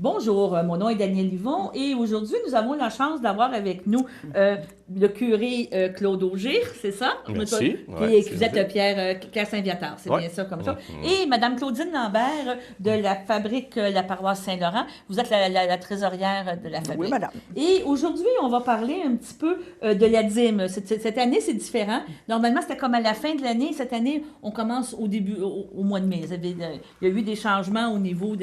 Bonjour, mon nom est Daniel Livon et aujourd'hui, nous avons la chance d'avoir avec nous le curé Claude Auger, c'est ça? Merci. Qui vous êtes Pierre Saint-Viateur, c'est bien ça comme ça. Mhm. Et Madame Claudine Lambert de la fabrique La Paroisse Saint-Laurent. Vous êtes la trésorière de la fabrique. Oui, madame. Et aujourd'hui, on va parler un petit peu de la dîme. Cette année, c'est différent. Normalement, c'était comme à la fin de l'année. Cette année, on commence au début, au mois de mai. Il y a eu des changements au niveau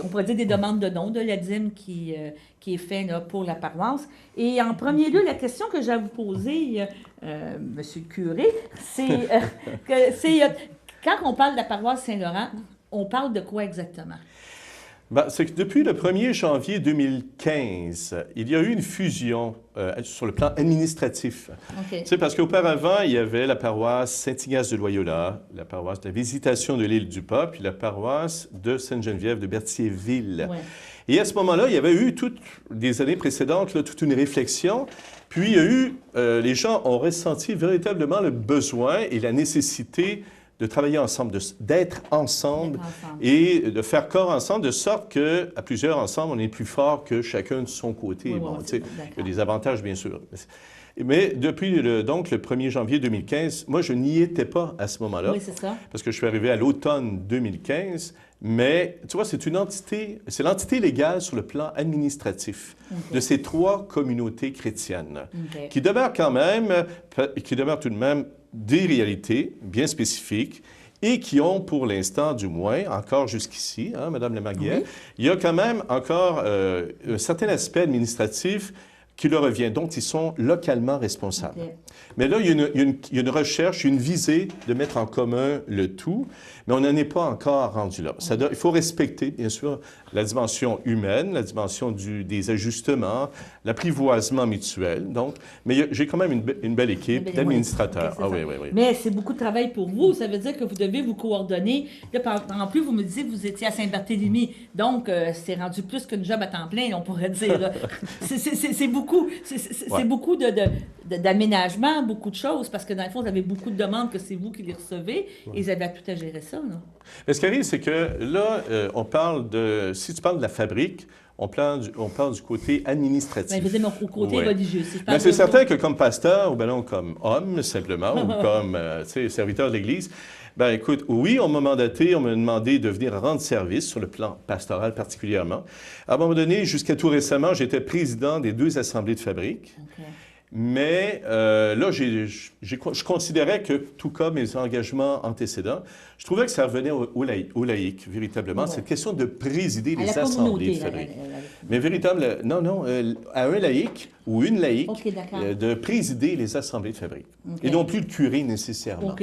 on pourrait dire des demandes de dons de la dîme qui est fait là, pour la paroisse. Et en premier lieu, la question que j'ai à vous poser, Monsieur le curé, c'est quand on parle de la paroisse Saint-Laurent, on parle de quoi exactement? Ben, c'est que depuis le 1er janvier 2015, il y a eu une fusion sur le plan administratif. Okay. C'est parce qu'auparavant, il y avait la paroisse Saint-Ignace de Loyola, la paroisse de la Visitation de l'Île-du-Pas, puis la paroisse de Sainte-Geneviève de Berthierville. Ouais. Et à ce moment-là, il y avait eu, toutes les années précédentes, là, toute une réflexion. Puis il y a eu, les gens ont ressenti véritablement le besoin et la nécessité de travailler ensemble, d'être ensemble et de faire corps ensemble, de sorte qu'à plusieurs ensemble, on est plus fort que chacun de son côté. Oui, bon, oui, il y a des avantages, bien sûr. Mais depuis donc le 1er janvier 2015, moi, je n'y étais pas à ce moment-là. Oui, c'est ça. Parce que je suis arrivé à l'automne 2015. Mais, tu vois, c'est l'entité légale sur le plan administratif de ces trois communautés chrétiennes qui demeurent tout de même des réalités bien spécifiques et qui ont, pour l'instant du moins, encore jusqu'ici, hein, Madame Lamarguière, il y a quand même encore un certain aspect administratif qui leur revient. Donc, ils sont localement responsables. Mais là, il y a une recherche, une visée de mettre en commun le tout, mais on n'en est pas encore rendu là. Il faut respecter, bien sûr, la dimension humaine, la dimension des ajustements, l'apprivoisement mutuel. Donc, mais j'ai quand même une belle équipe d'administrateurs. Okay, oui. Mais c'est beaucoup de travail pour vous. Ça veut dire que vous devez vous coordonner. Là, en plus, vous me disiez que vous étiez à Saint-Barthélemy. Donc, c'est rendu plus qu'une job à temps plein, on pourrait dire. C'est beaucoup. C'est beaucoup d'aménagement, beaucoup de choses, parce que dans le fond, vous avez beaucoup de demandes que c'est vous qui les recevez et vous avez tout à gérer ça. Là. Mais ce qui arrive, c'est que là, on parle de... Si tu parles de la fabrique, on parle du côté administratif. Bien, évidemment, au côté religieux. Si mais c'est certain que comme pasteur, ou bien non, comme homme, simplement, ou comme serviteur de l'Église, ben écoute, oui, on m'a mandaté, on m'a demandé de venir rendre service sur le plan pastoral particulièrement. À un moment donné, jusqu'à tout récemment, j'étais président des 2 assemblées de fabrique. Okay. Mais là, je considérais que, tout comme mes engagements antécédents, je trouvais que ça revenait aux laïcs, véritablement. Cette question de présider les assemblées de fabrique. Mais véritablement, non, à un laïc ou une laïque, de présider les assemblées de fabrique. Et non plus le curé nécessairement.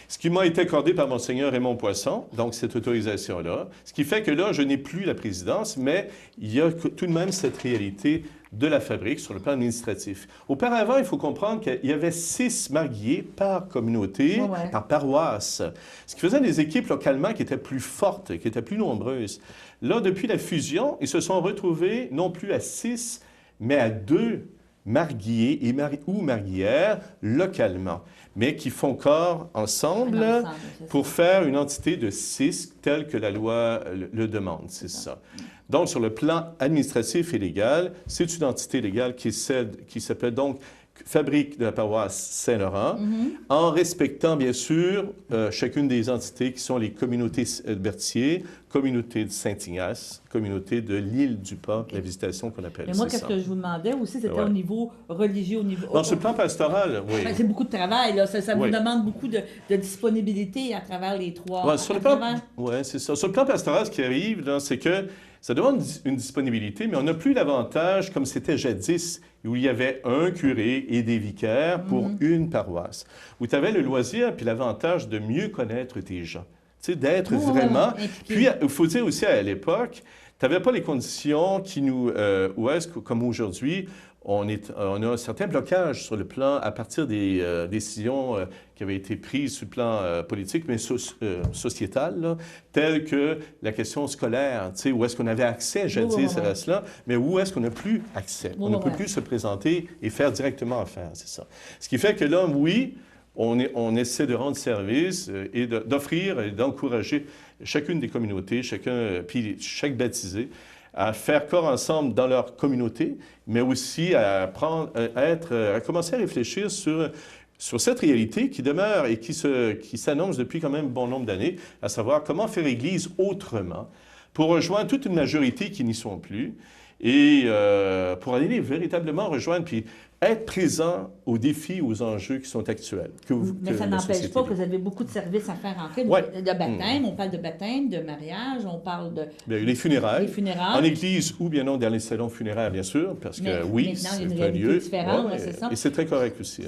Ce qui m'a été accordé par Monseigneur Raymond Poisson, donc cette autorisation-là. Ce qui fait que là, je n'ai plus la présidence, mais il y a tout de même cette réalité de la fabrique sur le plan administratif. Auparavant, il faut comprendre qu'il y avait 6 mariés par communauté, par paroisse, ce qui faisait des équipes localement qui étaient plus fortes, qui étaient plus nombreuses. Là, depuis la fusion, ils se sont retrouvés non plus à 6, mais à 2 mariés ou marières localement, mais qui font corps ensemble pour faire une entité de 6 telle que la loi le demande, c'est ça. Donc, sur le plan administratif et légal, c'est une entité légale qui s'appelle donc Fabrique de la paroisse Saint-Laurent, en respectant, bien sûr, chacune des entités qui sont les communautés de Berthier, communauté de Saint-Ignace, communauté de l'Île-du-Pas, la Visitation qu'on appelle. Mais moi, qu'est-ce que je vous demandais aussi, c'était au niveau religieux, au niveau... Dans ce plan pastoral, oui. C'est beaucoup de travail, là. Ça vous demande beaucoup de disponibilité à travers les 3... Oui, c'est ça. Sur le plan pastoral, ce qui arrive, c'est que ça demande une disponibilité, mais on n'a plus l'avantage, comme c'était jadis, où il y avait un curé et des vicaires pour une paroisse, où tu avais le loisir puis l'avantage de mieux connaître tes gens, tu sais, d'être vraiment... Puis, il faut dire aussi, à l'époque, tu n'avais pas les conditions qui nous... où est-ce que, comme aujourd'hui, on a un certain blocage sur le plan, à partir des décisions qui avaient été prises sur le plan politique, mais sociétal, là, telles que la question scolaire, tu sais, où est-ce qu'on avait accès jadis à cela, mais où est-ce qu'on n'a plus accès? On ne peut plus se présenter et faire directement affaire, c'est ça. Ce qui fait que là, oui, on essaie de rendre service et d'offrir et d'encourager chacune des communautés, puis chaque baptisé, à faire corps ensemble dans leur communauté, mais aussi à commencer à réfléchir sur cette réalité qui demeure et qui s'annonce depuis quand même un bon nombre d'années, à savoir comment faire Église autrement, pour rejoindre toute une majorité qui n'y sont plus, et pour aller véritablement rejoindre, puis être présent aux défis, aux enjeux qui sont actuels. Mais ça n'empêche pas que vous avez beaucoup de services à faire entrer. Ouais. De baptême, on parle de baptême, de mariage, on parle de... Bien, les funérailles. Les funérailles. En église ou bien non dans les salons funéraires, bien sûr, parce que oui, c'est un lieu. Différente, c'est ça. Et c'est très correct aussi.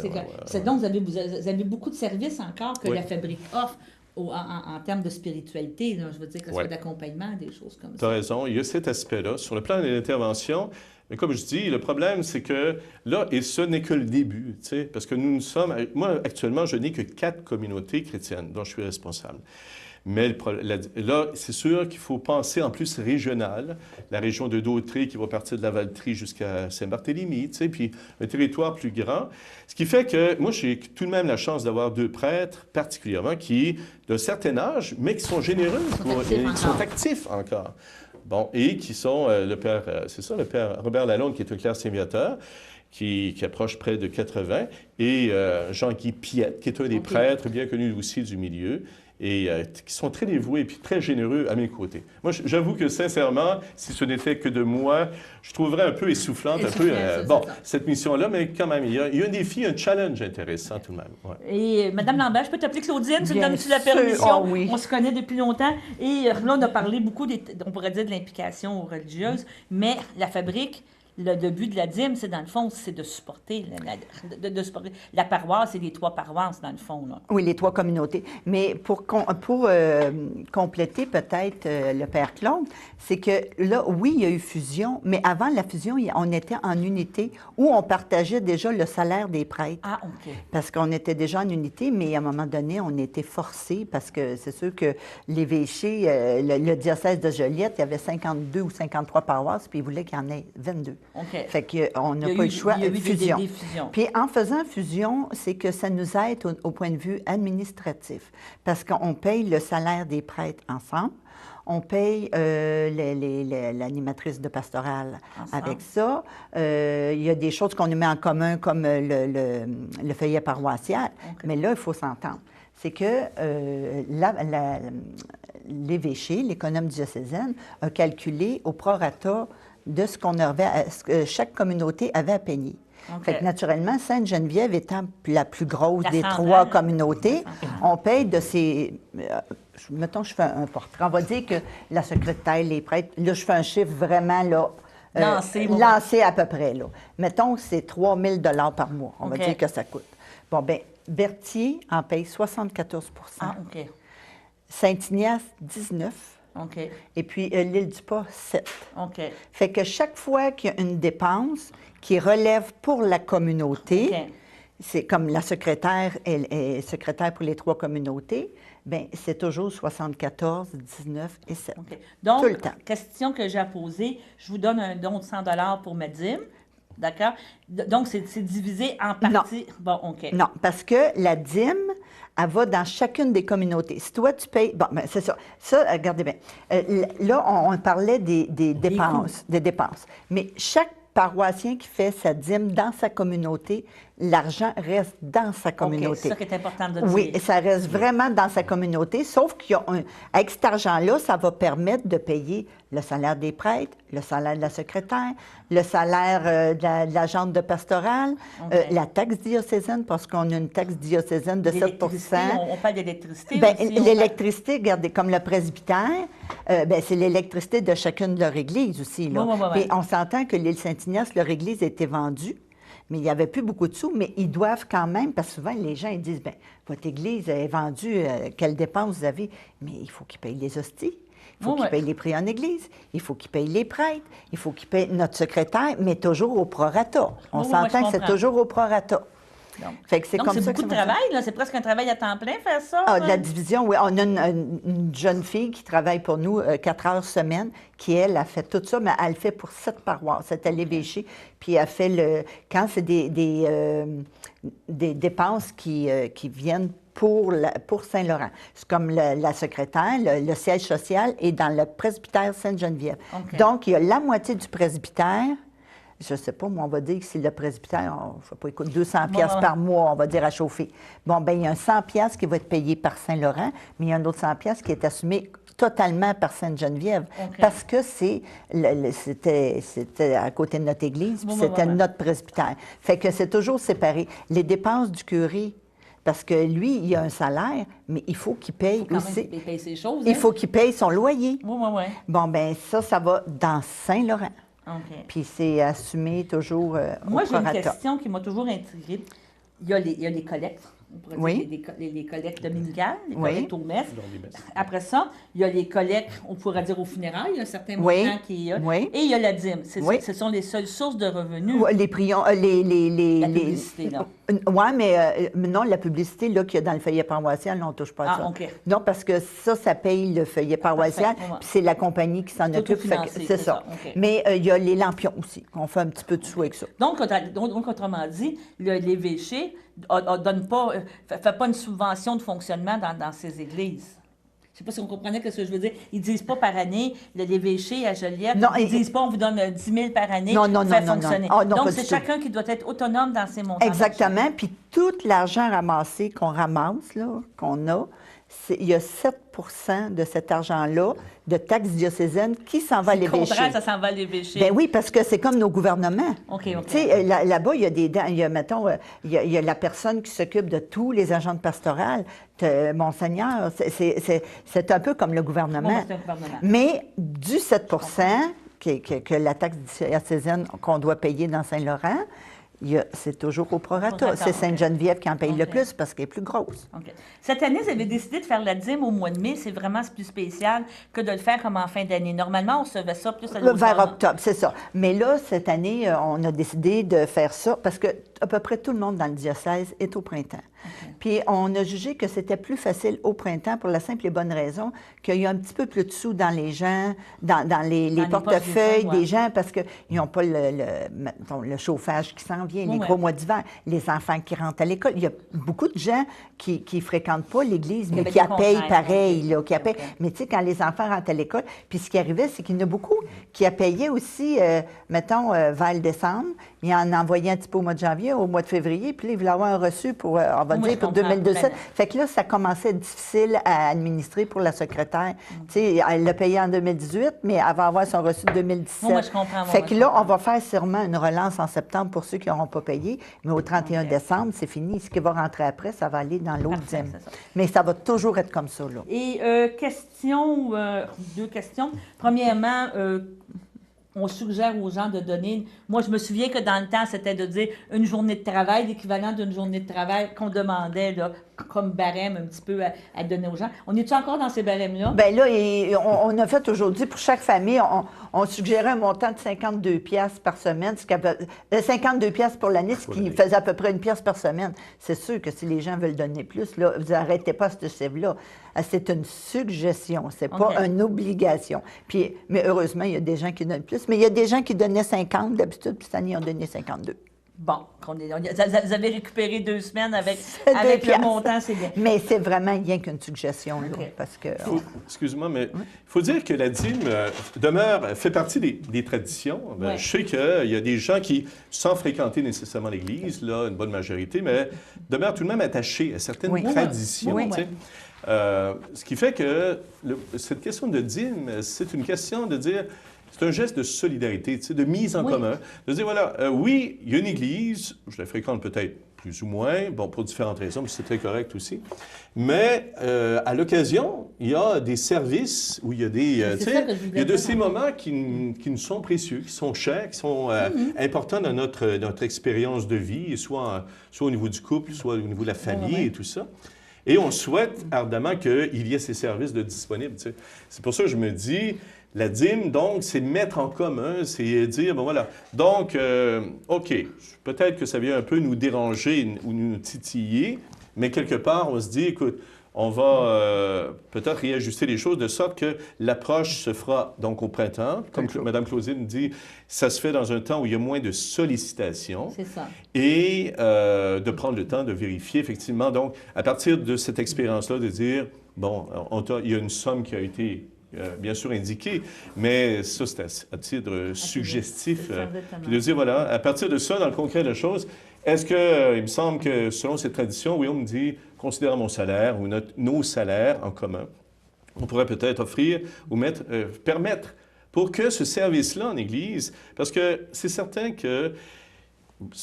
Donc, vous avez beaucoup de services encore que la Fabrique offre. En termes de spiritualité, là, je veux dire que ce soit d'accompagnement, des choses comme ça. Tu as raison, il y a cet aspect-là. Sur le plan de l'intervention, mais comme je dis, le problème, c'est que là, et ce n'est que le début, tu sais, parce que moi, actuellement, je n'ai que 4 communautés chrétiennes dont je suis responsable. Mais là, c'est sûr qu'il faut penser en plus régional, la région de Dautrey qui va partir de la Valtrie jusqu'à Saint-Barthélemy, tu sais, puis un territoire plus grand. Ce qui fait que moi, j'ai tout de même la chance d'avoir 2 prêtres particulièrement qui, d'un certain âge, mais qui sont généreux, qui sont actifs encore. Bon, et qui sont le père Robert Lalonde, qui est un clerc sémiateur, qui approche près de 80, et Jean-Guy Piette, qui est un des prêtres bien connus aussi du milieu, et qui sont très dévoués et puis très généreux à mes côtés. Moi, j'avoue que sincèrement, si ce n'était que de moi, je trouverais un peu essoufflante, cette mission-là, mais quand même, il y a un défi, un challenge intéressant tout de même. Ouais. Et Mme Lambert, je peux t'appeler Claudine, tu me donnes-tu la permission? Oh, oui. On se connaît depuis longtemps. Et là, on a parlé beaucoup, on pourrait dire de l'implication religieuse, mais la Fabrique, le but de la dîme, c'est dans le fond, c'est de supporter, supporter la paroisse et les 3 paroisses, dans le fond. Là. Oui, les 3 communautés. Mais pour compléter peut-être le Père Claude, c'est que là, oui, il y a eu fusion, mais avant la fusion, on était en unité où on partageait déjà le salaire des prêtres. Ah, OK. Parce qu'on était déjà en unité, mais à un moment donné, on était forcés parce que c'est sûr que l'évêché, le diocèse de Joliette, il y avait 52 ou 53 paroisses, puis il voulait qu'il y en ait 22. Okay. Fait qu'on n'a pas eu le choix de fusion. Des fusions. Puis en faisant fusion, c'est que ça nous aide au point de vue administratif, parce qu'on paye le salaire des prêtres ensemble, on paye l'animatrice de pastorale avec ça. Il y a des choses qu'on met en commun, comme le feuillet paroissial, mais là, il faut s'entendre. C'est que l'évêché, l'économe diocésaine, a calculé au prorata de ce que chaque communauté avait à payer. Fait que naturellement, Sainte-Geneviève étant la plus grosse des 3 communautés, on paye de ces... mettons, je fais un portrait. On va dire que la secrétaire, les prêtres, là, je fais un chiffre vraiment, là... lancé à peu près, là. Mettons, c'est 3 000 $ par mois. On va dire que ça coûte. Bon, bien, Berthier en paye 74 Saint-Ignace, 19 Et puis, l'île du Pas, 7 Fait que chaque fois qu'il y a une dépense qui relève pour la communauté, c'est comme la secrétaire est secrétaire pour les 3 communautés, bien, c'est toujours 74, 19 et 7. Donc, tout le temps. Question que j'ai à poser, je vous donne un don de 100 $ pour ma dîme. D'accord? Donc, c'est divisé en parties. Non. Bon, OK. Non, parce que la dîme, elle va dans chacune des communautés. Si toi, tu payes... Bon, bien, c'est ça. Ça, regardez bien. Là, on parlait des dépenses. Des dépenses. Mais chaque paroissien qui fait sa dîme dans sa communauté, l'argent reste dans sa communauté. C'est ça qui est important de dire. Oui, ça reste vraiment dans sa communauté, sauf qu'avec cet argent-là, ça va permettre de payer le salaire des prêtres, le salaire de la secrétaire, le salaire de l'agente de pastorale, la taxe diocésaine, parce qu'on a une taxe diocésaine de 7 On parle d'électricité aussi. L'électricité, regardez, comme le presbytère, c'est l'électricité de chacune de leur église aussi. Là. Et on s'entend que l'île Saint-Ignace, leur église a été vendue, mais il n'y avait plus beaucoup de sous, mais ils doivent quand même, parce que souvent, les gens ils disent, bien, votre église est vendue, quelles dépenses vous avez? Mais il faut qu'ils payent les hosties. Il faut qu'ils payent les prix en église, il faut qu'ils payent les prêtres, il faut qu'ils payent notre secrétaire, mais toujours au prorata. On s'entend que c'est toujours au prorata. Donc, c'est beaucoup de travail, là. C'est presque un travail à temps plein, faire ça. Ah, de la division, oui. On a une jeune fille qui travaille pour nous 4 heures semaine, qui, elle, a fait tout ça, mais elle le fait pour 7 paroisses. C'est à l'évêché. Puis elle fait quand c'est des dépenses qui viennent pour Saint-Laurent. C'est comme la secrétaire, le siège social est dans le presbytère Sainte-Geneviève. OK. Donc, il y a la moitié du presbytère. Je ne sais pas, moi, on va dire que c'est le presbytère, je ne sais pas, écoute, 200 pièces par mois, on va dire, à chauffer. Bon, bien, il y a un 100 pièces qui va être payé par Saint-Laurent, mais il y a un autre 100 pièces qui est assumé totalement par Sainte-Geneviève, parce que c'était à côté de notre église, puis c'était notre presbytère. Fait que c'est toujours séparé. Les dépenses du curé, parce que lui, il a un salaire, mais il faut qu'il paye aussi. Il paye ses choses. Il faut qu'il paye son loyer. Oui. Bon, bien, ça va dans Saint-Laurent. OK. Puis c'est assumé toujours Moi, au j'ai une prorata. question qui m'a toujours intriguée. Il y a les collectes. On pourrait dire les collectes dominicales, les collectes aux messes. Après ça, il y a les collectes, on pourrait dire aux funérailles, il y a un certain montant qui est là. Et il y a la dîme. Ce sont les seules sources de revenus. Les prions, la publicité, là. Oui, mais non, la publicité là, qu'il y a dans le feuillet paroissial, on ne touche pas à ça. OK. Non, parce que ça paye le feuillet paroissial, puis c'est la compagnie qui s'en occupe. C'est ça. Okay. Mais il y a les lampions aussi, on fait un petit peu de sous avec ça. Donc autrement dit, l'évêché ne fait pas une subvention de fonctionnement dans ces églises. Je ne sais pas si vous comprenez ce que je veux dire. Ils ne disent pas par année, l'évêché à Joliette, ils ne disent pas on vous donne 10 000 par année pour faire fonctionner. Donc, c'est chacun qui doit être autonome dans ses montants. Exactement. Puis tout l'argent ramassé qu'on ramasse, là, qu'on a, il y a 7 de cet argent-là de taxes diocésaines qui s'en va à l'évêché. C'est contraire, ça s'en va à l'évêché. Bien oui, parce que c'est comme nos gouvernements. OK. Tu sais, là-bas, il y a mettons, il y a la personne qui s'occupe de tous les agents de pastorale. Monseigneur, c'est un peu comme le gouvernement. C'est un gouvernement. Mais du 7 que la taxe diocésaine qu'on doit payer dans Saint-Laurent, c'est toujours au prorata. C'est Sainte-Geneviève qui en paye le plus parce qu'elle est plus grosse. OK. Cette année, vous avez décidé de faire la dîme au mois de mai. C'est vraiment plus spécial que de le faire comme en fin d'année. Normalement, on se fait ça plus à l'automne. Vers octobre, c'est ça. Mais là, cette année, on a décidé de faire ça parce que à peu près tout le monde dans le diocèse est au printemps. Okay. Puis on a jugé que c'était plus facile au printemps pour la simple et bonne raison qu'il y a un petit peu plus de sous dans les gens, dans les portefeuilles des gens parce qu'ils n'ont pas le chauffage qui s'en vient, les gros mois d'hiver, les enfants qui rentrent à l'école. Il y a beaucoup de gens qui ne fréquentent pas l'Église, mais qui payent pareil. Là, qui payent. Mais tu sais, quand les enfants rentrent à l'école, puis ce qui arrivait, c'est qu'il y en a beaucoup qui payaient aussi, mettons, vers le décembre, ils en envoyaient un petit peu au mois de janvier, au mois de février, puis là, ils voulaient avoir un reçu pour, on va dire, pour 2017. Fait que là, ça commençait à être difficile à administrer pour la secrétaire. Tu sais, elle l'a payé en 2018, mais elle va avoir son reçu de 2017. Moi, je comprends. Fait que là, on va faire sûrement une relance en septembre pour ceux qui n'auront pas payé, mais au 31 décembre, c'est fini. Ce qui va rentrer après, ça va aller dans l'autre dîme. Mais ça va toujours être comme ça, là. Et deux questions. Premièrement, on suggère aux gens de donner... Moi, je me souviens que dans le temps, c'était de dire une journée de travail, l'équivalent d'une journée de travail qu'on demandait là, comme barème un petit peu à donner aux gens. On est-tu encore dans ces barèmes-là? Bien là, on a fait aujourd'hui, pour chaque famille, on suggérait un montant de 52 pièces par semaine, 52 pièces pour l'année, ce qui faisait à peu près 1 pièce par semaine. C'est sûr que si les gens veulent donner plus, là, vous n'arrêtez pas ce chiffre-là. C'est une suggestion, c'est pas une obligation. Puis, mais heureusement, il y a des gens qui donnent plus. Mais il y a des gens qui donnaient 50 d'habitude, puis cette année, ils ont donné 52. Bon, vous avez récupéré 2 semaines avec le montant, c'est bien. Mais c'est vraiment rien qu'une suggestion, là, parce que... Excuse-moi, mais il faut dire que la dîme fait partie des traditions. Je sais qu'il y a des gens qui, sans fréquenter nécessairement l'Église, là, une bonne majorité, mais demeurent tout de même attachés à certaines traditions. Ce qui fait que cette question de dîme, c'est une question de dire... C'est un geste de solidarité, de mise en commun. De dire, voilà, oui, il y a une église, je la fréquente peut-être plus ou moins, bon, pour différentes raisons, mais c'est très correct aussi. Mais à l'occasion, il y a des services où il y a des... il y a de ces moments qui nous sont précieux, qui sont chers, qui sont importants dans notre expérience de vie, soit au niveau du couple, soit au niveau de la famille et tout ça. Et on souhaite ardemment qu'il y ait ces services de disponibles. C'est pour ça que je me dis... La dîme, donc, c'est mettre en commun, c'est dire, bon voilà, donc, OK, peut-être que ça vient un peu nous déranger ou nous titiller, mais quelque part, on se dit, écoute, on va peut-être réajuster les choses de sorte que l'approche se fera donc au printemps. Comme Mme Claudine dit, ça se fait dans un temps où il y a moins de sollicitations. C'est ça. Et de prendre le temps de vérifier, effectivement. Donc, à partir de cette expérience-là, de dire, bon, il y a une somme qui a été bien sûr indiquée, mais ça, c'est à titre suggestif. Puis de dire, voilà, à partir de ça, dans le concret de la chose, est-ce que, il me semble que selon cette tradition, oui, on me dit, considérant mon salaire ou nos salaires en commun, on pourrait peut-être offrir ou permettre pour que ce service-là en Église, parce que c'est certain que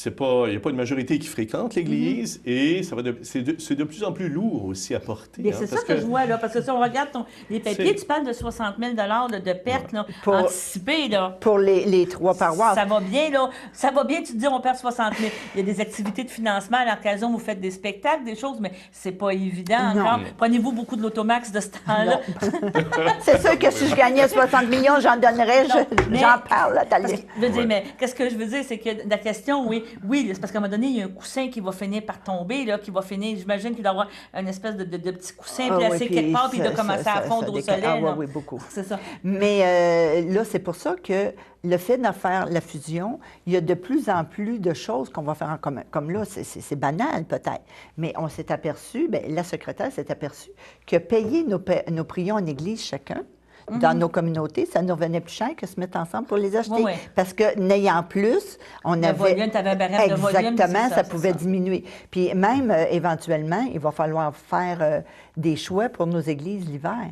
il n'y a pas une majorité qui fréquente l'Église et c'est de plus en plus lourd aussi à porter. C'est ça que je vois, là, parce que si on regarde les papiers, tu parles de 60 000 de pertes anticipées. Là. Pour les 3 paroisses. Ça va bien, là. Ça va bien, tu te dis, on perd 60 000. Il y a des activités de financement à l'occasion, vous faites des spectacles, des choses, mais c'est pas évident non. encore. Prenez-vous beaucoup de l'automax de ce temps-là? C'est sûr que si je gagnais 60 millions, j'en donnerais, j'en parle, Nathalie. Je veux dire, mais qu'est-ce que je veux dire, c'est que la question, oui, c'est parce qu'à un moment donné, il y a un coussin qui va finir par tomber, là, qui va finir, j'imagine qu'il doit y avoir une espèce de petit coussin placé quelque part, puis il doit commencer à fondre au soleil. Oui, beaucoup. C'est ça. Mais là, c'est pour ça que le fait de faire la fusion, il y a de plus en plus de choses qu'on va faire en commun. Comme là, c'est banal peut-être, mais on s'est aperçu, la secrétaire s'est aperçue que payer nos prions en Église chacun, dans nos communautés, ça nous revenait plus cher que se mettre ensemble pour les acheter. Oui. Parce que n'ayant plus, on avait... Volume, tu avais un barème de volume. Exactement, ça pouvait diminuer. Puis même, éventuellement, il va falloir faire des choix pour nos églises l'hiver.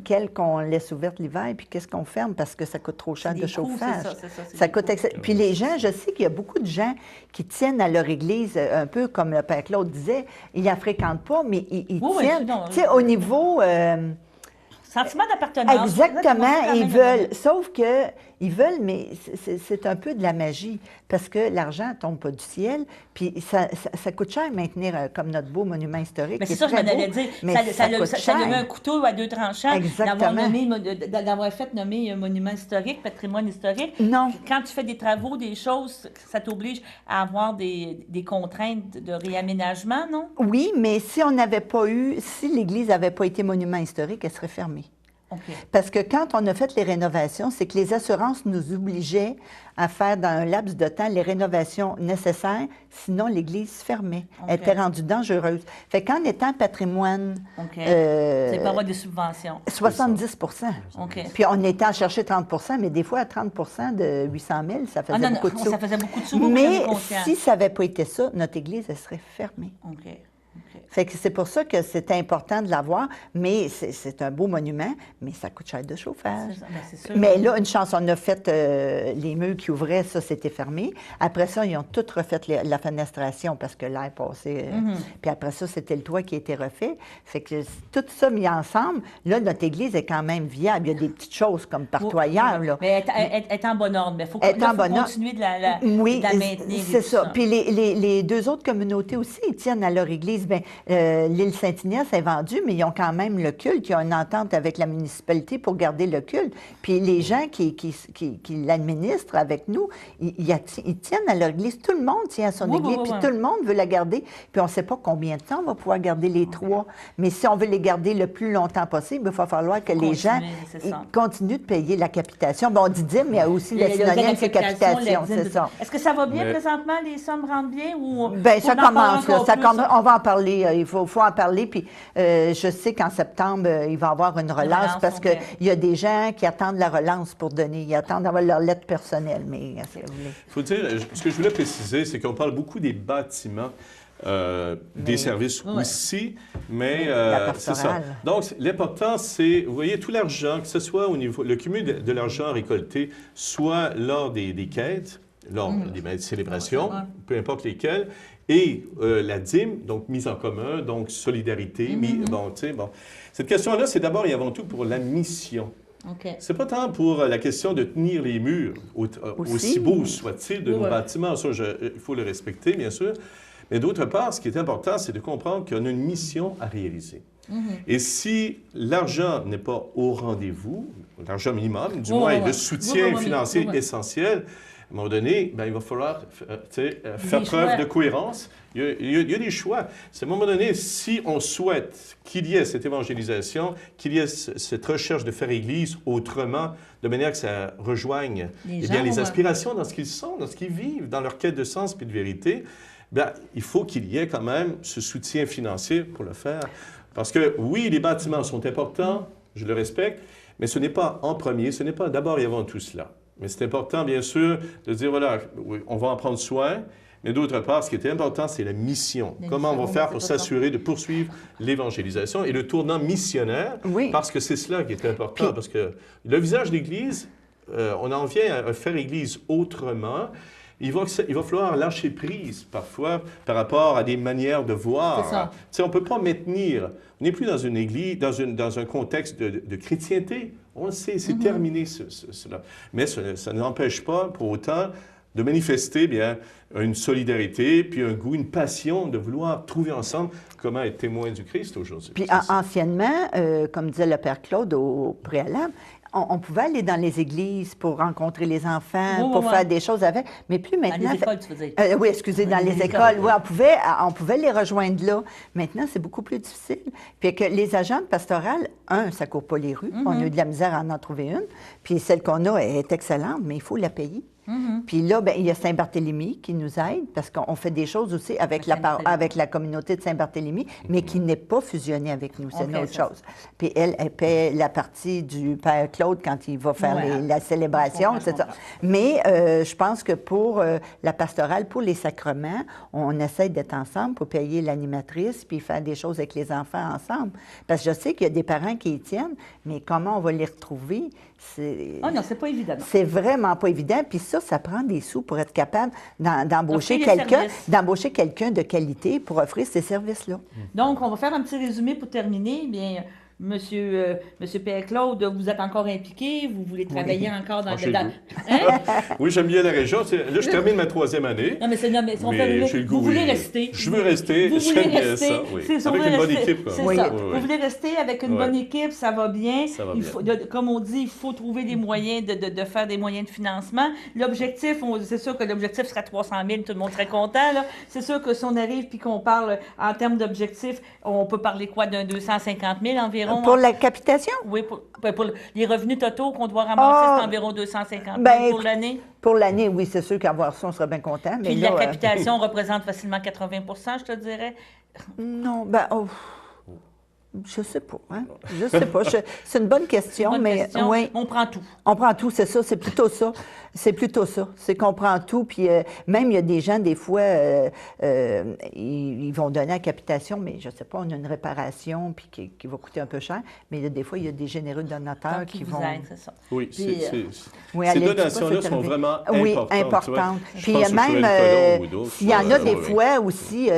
Quelles qu'on laisse ouvertes l'hiver, puis qu'est-ce qu'on ferme parce que ça coûte trop cher de chauffage. Ça coûte puis les gens, je sais qu'il y a beaucoup de gens qui tiennent à leur église, un peu comme le Père Claude disait, ils ne la fréquentent pas, mais ils tiennent. Tu sais, au niveau... Sentiment d'appartenance. Exactement, ils veulent. Sauf que ils veulent, mais c'est un peu de la magie, parce que l'argent ne tombe pas du ciel, puis ça coûte cher maintenir comme notre beau monument historique. Mais c'est ça, je m'en allais dire. Ça a mis un couteau à 2 tranchants d'avoir fait nommer un monument historique, patrimoine historique. Non. Quand tu fais des travaux, des choses, ça t'oblige à avoir des contraintes de réaménagement, non? Oui, mais si l'Église n'avait pas été monument historique, elle serait fermée. Okay. Parce que quand on a fait les rénovations, c'est que les assurances nous obligeaient à faire dans un laps de temps les rénovations nécessaires, sinon l'Église fermait. Okay. Elle était rendue dangereuse. Fait qu'en étant patrimoine... c'est pas avoir des subventions. 70 Okay. Puis on était à chercher 30 mais des fois, à 30 de 800 000, ça faisait beaucoup de sous. Ça faisait beaucoup de sous. Mais si ça n'avait pas été ça, notre Église, elle serait fermée. OK. Fait que c'est pour ça que c'est important de l'avoir, mais c'est un beau monument, mais ça coûte cher de chauffage. C'est sûr. Mais là, une chance, on a fait les murs qui ouvraient, ça, c'était fermé. Après ça, ils ont tout refait la fenestration parce que l'air passait. Puis après ça, c'était le toit qui a été refait. Fait que tout ça mis ensemble, là, notre église est quand même viable. Il y a des petites choses comme partout ailleurs. Là. Mais elle est en bon ordre. Mais il faut continuer de la maintenir. C'est ça. Puis les 2 autres communautés aussi, ils tiennent à leur église. Bien, l'île Saint-Ignace est vendue, mais ils ont quand même le culte. Il y a une entente avec la municipalité pour garder le culte. Puis les gens qui l'administrent avec nous, ils tiennent à leur église. Tout le monde tient à son église, puis tout le monde veut la garder. Puis on ne sait pas combien de temps on va pouvoir garder les 3. Mais si on veut les garder le plus longtemps possible, il va falloir que les gens continuent de payer la capitation. Bon, on dit dîme, mais il y a aussi le synonyme, c'est capitation, c'est ça. Est-ce que ça va bien présentement? Les sommes rentrent bien? Bien, ça commence. On va en parler. Il faut en parler. Puis je sais qu'en septembre, il va y avoir une relance parce qu'il y a des gens qui attendent la relance pour donner. Ils attendent d'avoir leur lettre personnelle. Mais si vous voulez. Il faut dire, ce que je voulais préciser, c'est qu'on parle beaucoup des bâtiments. Des services aussi, mais c'est ça. Donc, l'important, c'est, vous voyez, tout l'argent, que ce soit au niveau, le cumul de l'argent récolté, soit lors des quêtes, lors des célébrations, peu importe lesquelles, et la dîme, donc mise en commun, donc solidarité. Cette question-là, c'est d'abord et avant tout pour la mission. Okay. C'est pas tant pour la question de tenir les murs, aussi beaux soient-ils de nos bâtiments. Ça, il faut le respecter, bien sûr. Mais d'autre part, ce qui est important, c'est de comprendre qu'on a une mission à réaliser. Et si l'argent n'est pas au rendez-vous, l'argent minimum, du moins le soutien financier essentiel, À un moment donné, ben, il va falloir faire preuve choix. de cohérence. Il y a des choix. C'est à un moment donné, si on souhaite qu'il y ait cette évangélisation, qu'il y ait cette recherche de faire Église autrement, de manière que ça rejoigne les aspirations dans ce qu'ils sont, dans ce qu'ils vivent, dans leur quête de sens et de vérité, bien, il faut qu'il y ait quand même ce soutien financier pour le faire. Parce que oui, les bâtiments sont importants, je le respecte, mais ce n'est pas en premier, ce n'est pas d'abord et avant tout cela. Mais c'est important, bien sûr, de dire, voilà, oui, on va en prendre soin, mais d'autre part, ce qui est important, c'est la mission. Comment on va faire pour s'assurer de poursuivre l'évangélisation et le tournant missionnaire, parce que c'est cela qui est important, parce que le visage de l'Église, on en vient à faire Église autrement. Il va falloir lâcher prise parfois par rapport à des manières de voir. On ne peut pas maintenir. On n'est plus dans une église, dans un contexte de chrétienté. On le sait, c'est terminé cela. Mais ça ne n'empêche pas pour autant de manifester bien une solidarité, puis un goût, une passion de vouloir trouver ensemble comment être témoin du Christ aujourd'hui. Puis anciennement, comme disait le Père Claude au préalable, on pouvait aller dans les églises pour rencontrer les enfants, pour faire des choses avec, mais plus maintenant... Dans les écoles, tu veux dire? Oui, excusez, dans les écoles. Oui, on pouvait les rejoindre là. Maintenant, c'est beaucoup plus difficile. Puis que les agentes pastorales, ça ne court pas les rues. On a eu de la misère à en trouver une. Puis celle qu'on a est excellente, mais il faut la payer. Puis là, bien, il y a Saint-Barthélemy qui nous aide parce qu'on fait des choses aussi avec la communauté de Saint-Barthélemy, mais qui n'est pas fusionnée avec nous. C'est une autre chose. Puis elle paie la partie du Père Claude quand il va faire la célébration, c'est ça. Mais je pense que pour la pastorale, pour les sacrements, on essaie d'être ensemble pour payer l'animatrice puis faire des choses avec les enfants ensemble. Parce que je sais qu'il y a des parents qui y tiennent, mais comment on va les retrouver? Oh non, c'est pas évident. C'est vraiment pas évident. Puis ça prend des sous pour être capable d'embaucher quelqu'un de qualité pour offrir ces services-là. Donc, on va faire un petit résumé pour terminer. Bien, Monsieur Père Claude, vous êtes encore impliqué, vous voulez travailler encore dans le... Oui, j'aime bien la région. Là, je termine ma 3e année. Non, mais vous voulez rester. Je veux rester. J'aime bien ça, oui. Avec une bonne équipe. C'est ça. Vous voulez rester avec une bonne équipe, ça va bien. Comme on dit, il faut trouver des moyens de faire des moyens de financement. L'objectif, c'est sûr que l'objectif sera 300 000, tout le monde serait content. C'est sûr que si on arrive puis qu'on parle en termes d'objectifs, on peut parler quoi d'un 250 000 environ? Pour la capitation? Oui, pour les revenus totaux qu'on doit ramasser, c'est environ 250 000 pour l'année. Pour l'année, oui, c'est sûr qu'avoir ça, on serait bien content. Puis la capitation représente facilement 80 % je te dirais? Non, je sais pas. Hein? Je sais pas. C'est une bonne question, oui. On prend tout. On prend tout, c'est ça. C'est plutôt ça. C'est qu'on prend tout. Puis même, il y a des gens, des fois, ils vont donner la capitation, mais je sais pas, on a une réparation puis qui va coûter un peu cher. Mais des fois, il y a des généreux donateurs qui vont... aident, c'est ça. Oui, ces donations-là sont vraiment importantes. Oui, importantes. Puis même, s'il y en a des fois aussi,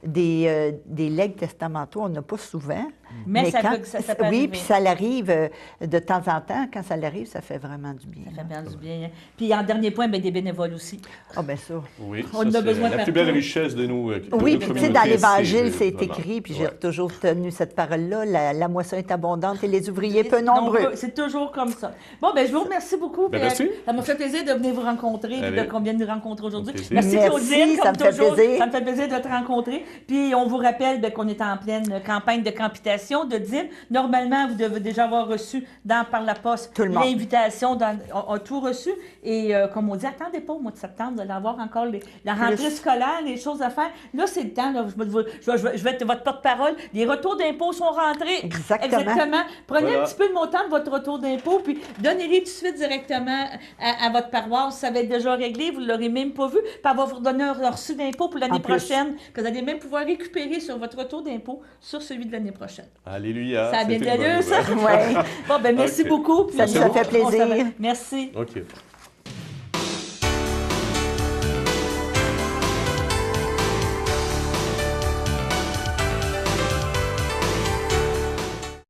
des legs testamentaux, on n'a pas souvent. Mais ça peut oui, puis ça l'arrive de temps en temps. Quand ça l'arrive, ça fait vraiment du bien. Ça fait bien du bien. Puis en dernier point, des bénévoles aussi. Ah, bien ça. Oui, on a besoin la plus belle richesse de nous. Oui, puis tu sais, dans l'Évangile, c'est écrit, puis j'ai toujours tenu cette parole-là, la moisson est abondante et les ouvriers peu nombreux. C'est toujours comme ça. Bon, je vous remercie beaucoup. Merci. Ça m'a fait plaisir de venir vous rencontrer et qu'on vienne nous rencontrer aujourd'hui. Merci, Claudine, comme toujours. Ça me fait plaisir de te rencontrer. Puis on vous rappelle qu'on est en pleine campagne de campitation de dîmes. Normalement, vous devez déjà avoir reçu par la poste l'invitation, on a tout reçu. Et comme on dit, attendez pas au mois de septembre, vous allez avoir encore la rentrée scolaire, les choses à faire. Là, c'est le temps. Là, je vais être votre porte-parole. Les retours d'impôts sont rentrés. Exactement. Prenez un petit peu le montant de votre retour d'impôt, puis donnez-les tout de suite directement à votre paroisse. Ça va être déjà réglé, vous ne l'aurez même pas vu. Puis elle va vous donner un reçu d'impôt pour l'année prochaine, que vous allez même pouvoir récupérer sur votre retour d'impôt sur celui de l'année prochaine. Alléluia. Ça a bien de ça? Oui. Bon, merci beaucoup. Ça nous a fait plaisir. Merci. OK.